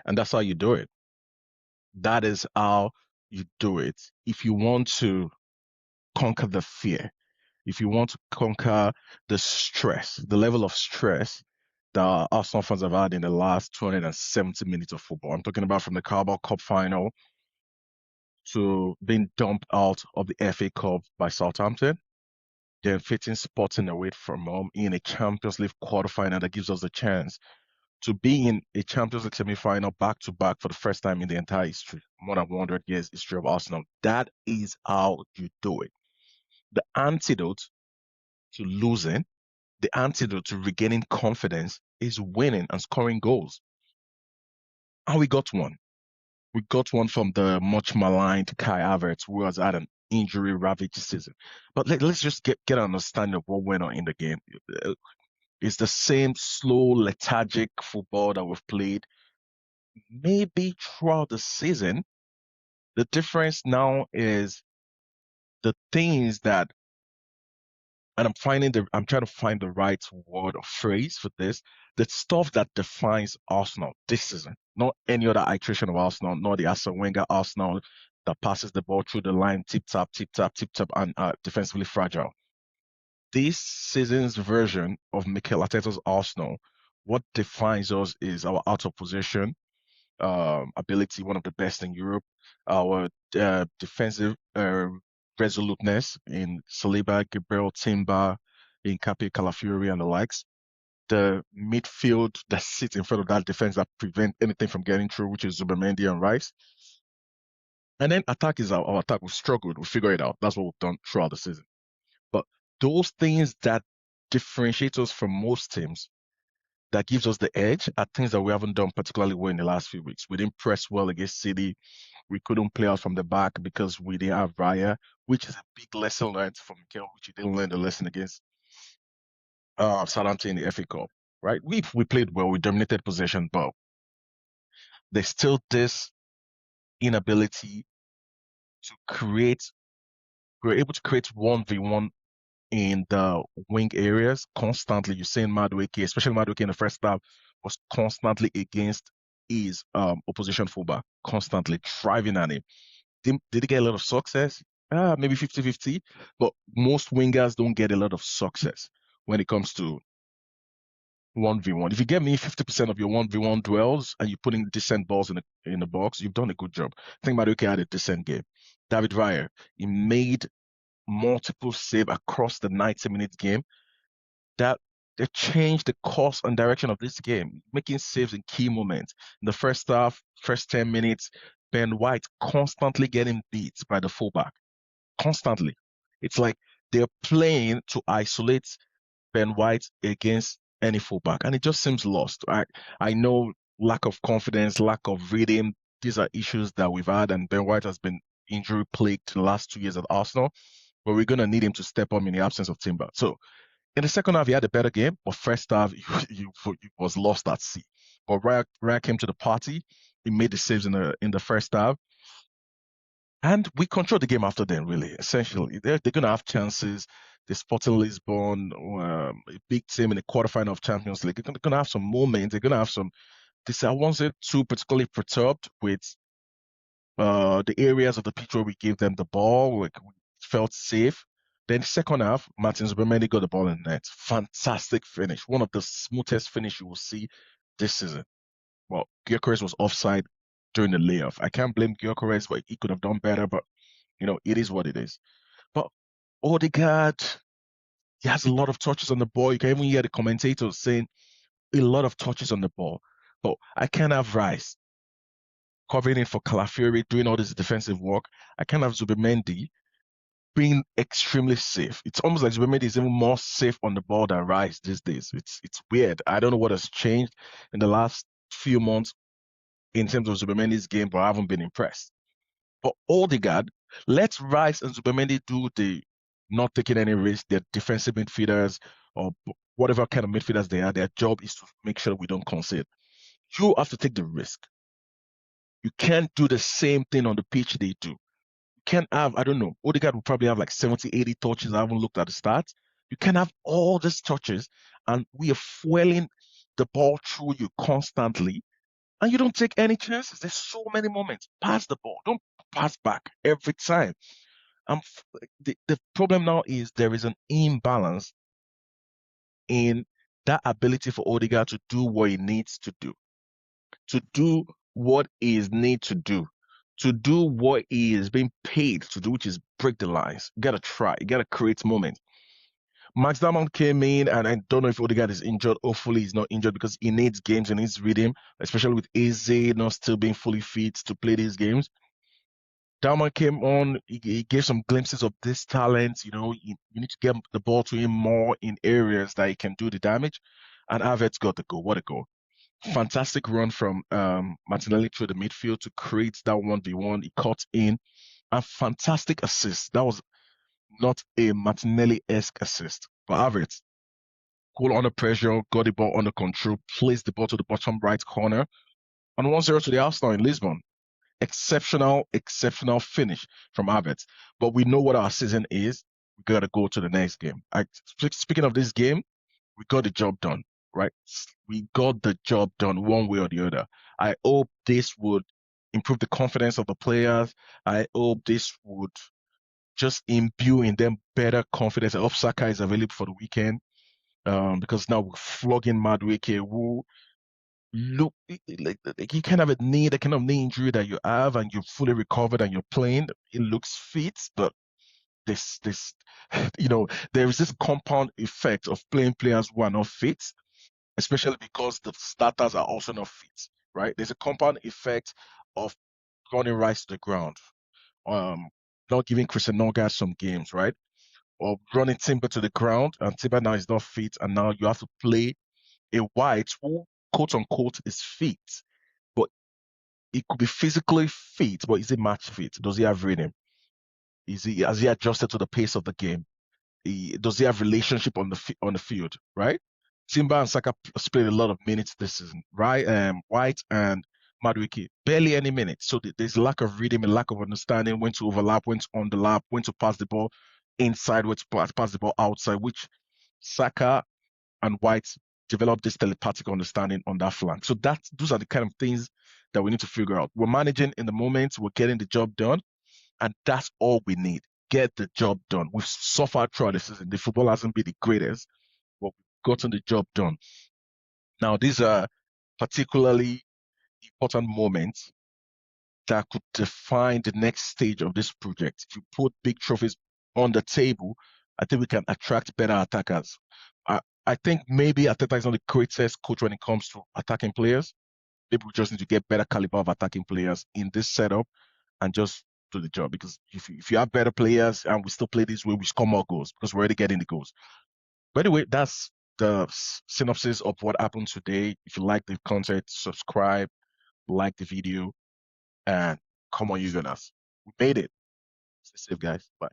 And that's how you do it. That is how you do it. If you want to conquer the fear, if you want to conquer the stress, the level of stress that Arsenal fans have had in the last 270 minutes of football. I'm talking about from the Carabao Cup final to being dumped out of the FA Cup by Southampton, then facing Sporting away from home in a Champions League quarterfinal that gives us the chance to be in a Champions League semi-final back to back for the first time in the entire history, more than 100 years history of Arsenal. That is how you do it. The antidote to losing, the antidote to regaining confidence is winning and scoring goals. And we got one. We got one from the much maligned Kai Havertz, who has had an injury ravaged season. But us just get an understanding of what went on in the game. It's the same slow, lethargic football that we've played maybe throughout the season. The difference now is the things that, and I'm trying to find the right word or phrase for this, the stuff that defines Arsenal this season, not any other iteration of Arsenal, not the Arsene Wenger Arsenal that passes the ball through the line, tip tap, tip tap, tip tap, and defensively fragile. This season's version of Mikel Arteta's Arsenal, what defines us is our out of possession ability, one of the best in Europe. Our defensive resoluteness in Saliba, Gabriel, Timber, in Cape Calafiori, and the likes. The midfield that sits in front of that defense that prevent anything from getting through, which is Zubimendi and Rice. And then attack is our attack. We've struggled. We figure it out. That's what we've done throughout the season. But those things that differentiate us from most teams that gives us the edge are things that we haven't done particularly well in the last few weeks. We didn't press well against City. We couldn't play out from the back because we didn't have Raya, which is a big lesson learned from Mikel, which he didn't learn the lesson against Southampton in the FA Cup. Right? We played well, we dominated possession, but there's still this inability to create. We're able to create 1v1 in the wing areas constantly. You're seeing Madueke, especially Madueke in the first half, was constantly against his opposition fullback, constantly driving at him. Did he get a lot of success? Maybe 50-50, but most wingers don't get a lot of success when it comes to 1v1. If you get me 50% of your 1v1 duels and you're putting decent balls in the box, you've done a good job. I think Madueke had a decent game. David Raya, he made multiple save across the 90-minute game that they changed the course and direction of this game, making saves in key moments. In the first half, first 10 minutes, Ben White constantly getting beat by the fullback. Constantly. It's like they're playing to isolate Ben White against any fullback, and it just seems lost. I know lack of confidence, lack of reading, these are issues that we've had, and Ben White has been injury plagued the last 2 years at Arsenal, but we're going to need him to step up in the absence of Timber. So in the second half, he had a better game, but first half, he was lost at sea. But Raya came to the party. He made the saves in the first half. And we controlled the game after then, really, essentially. They're going to have chances. The Sporting Lisbon, a big team in the quarterfinal of Champions League, they're going to have some moments. They're going to have some. I wasn't too particularly perturbed with the areas of the pitch where we gave them the ball. We felt safe. Then second half, Martin Zubimendi got the ball in net. Fantastic finish. One of the smoothest finish you will see this season. Well, Gyökeres was offside during the layoff. I can't blame Gyökeres, but he could have done better. But it is what it is. But Ødegaard, he has a lot of touches on the ball. You can even hear the commentators saying a lot of touches on the ball. But I can't have Rice covering in for Calafiori, doing all this defensive work. I can't have Zubimendi being extremely safe. It's almost like Zubimendi is even more safe on the ball than Rice these days. It's weird. I don't know what has changed in the last few months in terms of Zubimendi's game, but I haven't been impressed. But Ødegaard, let Rice and Zubimendi do the not taking any risk. They're defensive midfielders or whatever kind of midfielders they are. Their job is to make sure we don't concede. You have to take the risk. You can't do the same thing on the pitch they do. You can't have, I don't know, Ødegaard will probably have like 70, 80 touches. I haven't looked at the stats. You can't have all these touches and we are fueling the ball through you constantly and you don't take any chances. There's so many moments. Pass the ball. Don't pass back every time. The problem now is there is an imbalance in that ability for Ødegaard to do what he needs to do what he is need to do what he is being paid to do, which is break the lines. You gotta try. You gotta create moments. Max Diamond came in, and I don't know if Odegaard is injured. Hopefully, he's not injured because he needs games and needs rhythm, especially with Eze not still being fully fit to play these games. Diamond came on, he gave some glimpses of this talent. You need to get the ball to him more in areas that he can do the damage. And Havertz got the goal. What a goal. Fantastic run from Martinelli through the midfield to create that 1v1. He caught in. And fantastic assist. That was not a Martinelli-esque assist. But Havertz, cool under pressure, got the ball under control, placed the ball to the bottom right corner, and 1-0 to the Arsenal in Lisbon. Exceptional, exceptional finish from Havertz. But we know what our season is. We got to go to the next game. Speaking of this game, we got the job done, right? We got the job done one way or the other. I hope this would improve the confidence of the players. I hope this would just imbue in them better confidence. I hope Saka is available for the weekend, because now we're flogging Madueke, who look like you can have the kind of knee injury that you have, and you're fully recovered and you're playing. It looks fit, but this there is this compound effect of playing players who are not fit, especially because the starters are also not fit, right? There's a compound effect of running Rice to the ground, um, not giving Christian Noga some games, right? Or running Timber to the ground, and Timber now is not fit, and now you have to play a White who, quote unquote, is fit, but it could be physically fit, but is he match fit? Does he have rhythm? Has he adjusted to the pace of the game? Does he have relationship on the field? Right? Timber and Saka played a lot of minutes this season. Right? White and Madueke barely any minutes. So there's a lack of rhythm, a lack of understanding when to overlap, when to underlap, when to pass the ball inside, when to pass the ball outside, which Saka and White develop this telepathic understanding on that flank. So those are the kind of things that we need to figure out. We're managing in the moment, we're getting the job done, and that's all we need. Get the job done. We've suffered throughout the season. The football hasn't been the greatest, but we've gotten the job done. Now, these are particularly important moments that could define the next stage of this project. If you put big trophies on the table, I think we can attract better attackers. I think maybe Arteta is not the greatest coach when it comes to attacking players. Maybe we just need to get better caliber of attacking players in this setup and just do the job. Because if you have better players and we still play this way, we score more goals because we're already getting the goals. By the way, that's the synopsis of what happened today. If you like the content, subscribe, like the video, and come on, you Gunners. We made it. Stay safe, guys. Bye.